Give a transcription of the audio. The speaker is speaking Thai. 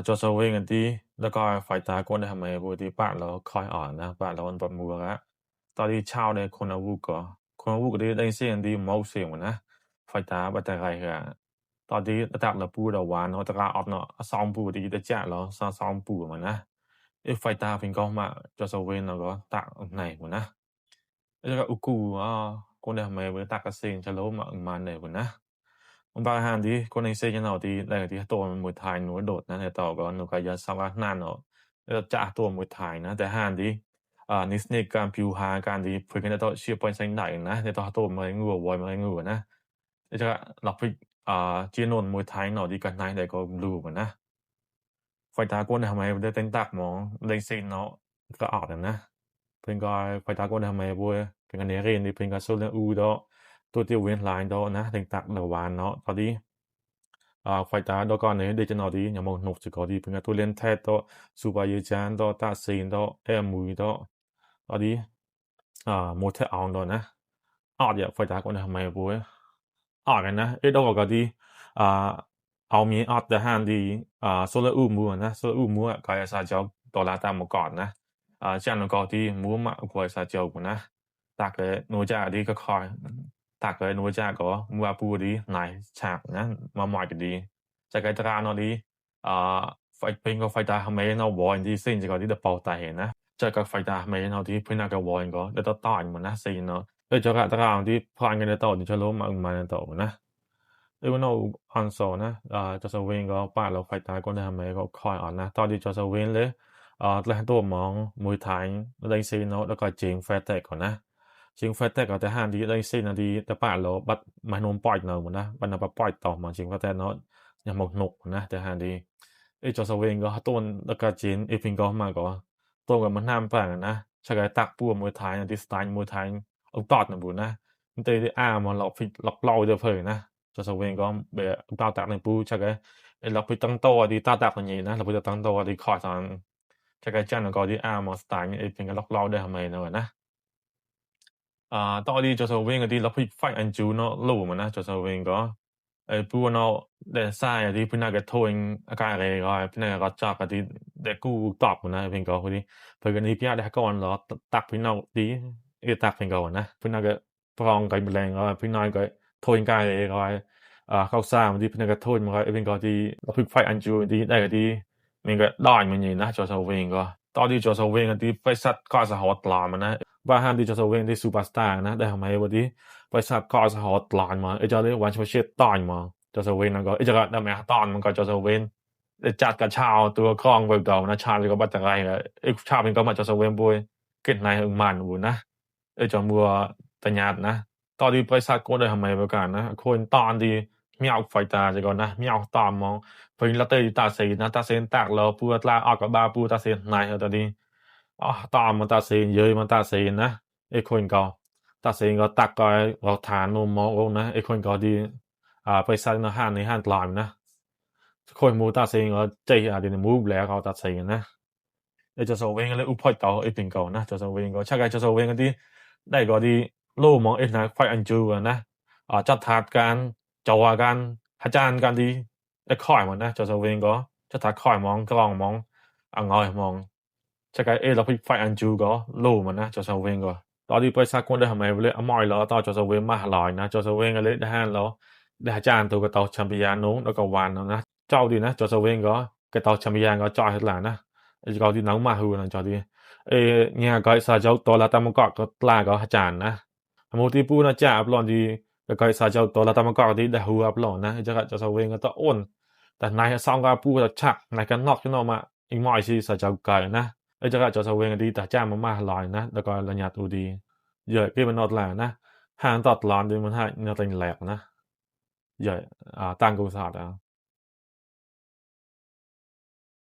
cho sâu với cái tíแล้วก็ไฟตาก็ได้ทำไมปกติปะเราคอยอ่อนนะปะเราปะมัวละตอนที่เช้าเนี่ยคนอาวุธก็คนอาวุธก็ได้เสียงดีมอเสียงนะไฟตาบัตรไรกันตอนที่ระดับเราปูเราวานเราตะการออกเนาะซ้อมปูดีแต่แจ้เราซ้อมปูมันนะไอ้ไฟตาเพิ่งก็มาจะสวินเราก็ตักไหนมันนะไอ้ก็อุกูก็ได้ทำไมเวลาตักกระเซ็งจะล้มมาไหนมันนะมันบางฮันดีคนในเซนเราที่แรกที่ตัวมันมวยไทยหนูโดดนะแต่ต่อก็หนูก็ยัดสวัสดิ์นั่นเนาะแล้วจะตัวมวยไทยนะแต่ฮันดีนิสเนกการผิวหาการดีเพื่อนกันต่อเชียร์ปอยเซนได้นะแต่ต่อตัวมันงัววอยมันงัวนะแล้วจะหลับไปเจียนนมวยไทยเนาะดีกันไหนแต่ก็รู้มันนะไฟตาก้นทำไมได้เต้นตักมองได้เซนเนาะก็ออกนะเพื่อนก็ไฟตาก้นทำไมบัวเป็นกันเนเรนดีเพื่อนก็สู้เรื่องอูดอตัวที่เว้นลายดอนะเต้นตักระวานเนาะตอนนี้ไฟตาดอกอนเนี่ยเดี๋ยวจะนอดีอย่างมองนกจะก็ดีเพื่อนก็ตัวเล่นแท้ต่อซูบายจานต่อตาเซนต่อเอ็มมุยต่อตอนนี้โมเทออนต่อนะออดอย่าไฟตาก้นทำไมบัวออดกันนะดอกก็ดีเอามีออดแต่ฮันดีโซลาอูมัวนะโซลาอูมัวก็จะสาเจ้าตัวละตามมาก่อนนะเจ้าหนูก็ที่มัวมาก็สาเจ้ากันนะตากเลยโนจ่าดีก็คอยตากเลยโนจ่าก็มัวปูดีไหนฉากนะมาหมายกันดีจากการตราโนดีไฟเป็นก็ไฟตาทำไมเราวอนที่สิ่งจะก็ที่เดาเป่าตาเห็นนะจากการไฟตาทำไมเราที่เพื่อนก็วอนก็ได้ต่อมันนะสิ่งเนาะจากการตราที่พลังกันได้ต่อที่จะล้มมาต่อนะวันนั้นอันโซนะจะสวิงก็ป้าเราไฟตาก็ได้ทำไมก็คอยอ่อนนะตอนที่จะสวิงเลยแล้วตัวมองมวยไทยได้ซีนแล้วก็จิงแฟตเตก่อนนะจิงแฟตเตก็จะห้ามดีได้ซีนดีแต่ป้าเราบัดมานมปล่อยเนาะนะบัดนปล่อยต่อมาจิงแฟตเตเนาะยังหมกหนุกนะแต่ห้ามดีจะสวิงก็ต้นแล้วก็จิงพิงก็มาก็ตัวกับมันน้ำป่านะใช่ไหมตักปูมวยไทยที่สไตล์มวยไทยเอาตอดนะบุญนะมันเตะได้มันเราฟิตล็อกเล่าจะเผยนะจะสวิงก็แบบตาตักในปูใช่ไหมเราไปตั้งโตดีตาตักอย่างนี้นะเราไปตั้งโตดีคอยตอนจากการจันทร์ก็ที่มาสไตล์เป็นการล็อกเล่าได้ทำไมเนาะนะตอนที่จะสวิงก็ที่เราไปไฟอันจูเนาะลู่มันนะจะสวิงก็ปูเนาะเดินสายที่พี่นักก็โทนอากาศอะไรก็พี่นักก็จับก็ที่เด็กกูตอบมันนะเป็นก็พอดีเพื่อนที่พี่นักได้ก่อนเราตักพี่นักดีตักเป็นก็นะพี่นักก็พร้อมกันแรงก็พี่นักก็โทนกายอะไรก็เข้าสร้างที่พี่นักก็โทนมันก็เป็นก็ที่เราไปไฟอันจูที่ได้ก็ที่มันก็ได้มันอย่างนะจะสวิงก็ตอนที่จะสวิงก็ที่ไปสัตว์ก็สะฮอตลามันนะว่าห้ามที่จะสวิงที่ซูเปอร์สตาร์นะได้ทำไมวันที่ไปสัตว์ก็สะฮอตลามาจะเรียกวันเชิดตอนมาจะสวิงแล้วก็จะได้ไหมตอนมันก็จะสวิงจัดกับชาวตัวคลองแบบเดิมนะชาวก็บัตรอะไรชาวเป็นก็มาจะสวิงบุยเกิดในมันบุนะจะมัวตัญญาตนะตอนที่ไปสัตว์ก็ได้ทำไมประการนะคนตอนที่มีเอาไฟตาจะก่อนนะมีเอาตอนมองเพิ่งละเตยตาเสียนะตาเสียนแตกเราปูตาออกกับบาปูตาเสียนในตอนนี้ตอนมันตาเสียนเยอะมันตาเสียนนะคนก็ตาเสียนก็ตักก็เราฐานนมมองนะคนก็ดีไปสัตว์ในห้างตลาดนะคนมูตาเสียนก็ใจเดี๋ยวมูแล้วเขาตาเสียนนะจะสวิงเลยอุปถัมภ์เป็นก็นะจะสวิงก็ชักไงจะสวิงก็ที่ได้ก็ที่โลมองนะไฟอันจูนะจัดถาดการจอกันอาจารย์กันดีได้ค่อยมันนะจะสวิงก็จะถาดค่อยมองกล้องมองงอยมองชักไงเราพิไฟอันจูก็โลมันนะจะสวิงก็ตอนที่ไปสักคนได้ทำไมเลยมอยแล้วตอนจะสวิงมาหลายนะจะสวิงก็เลยได้ฮันแล้วได้อาจารย์ตัวกระต่ายแชมเปี้ยนนู้นแล้วก็วันนะเจ้าดีนะจะสวิงก็กระต่ายแชมเปี้ยนก็จอยหลังนะก็ที่น้องมาหูนะจอดีเนี่ยก็สาเจ้าตัวละตามก็ตลาก็อาจารย์นะมูที่ปูนะจ่าปลอนดีก็สาเจ้าตัวละตามก็ที่ได้หัวปลอนนะจะสวิงก็ต้องอ้นแต่นายซองก็ปูจะชักนายกันนอกที่นอกมาอีกมอยสิสาเจ้าไก่นะจะสวิงดีแต่จ้ามาลอยนะแล้วก็ระยะตัวดีเยอะที่มันนอดแหลนะห่างตัดหลอนดีมันให้เนื้อติงแหลกนะเยอะตั้งกูสาด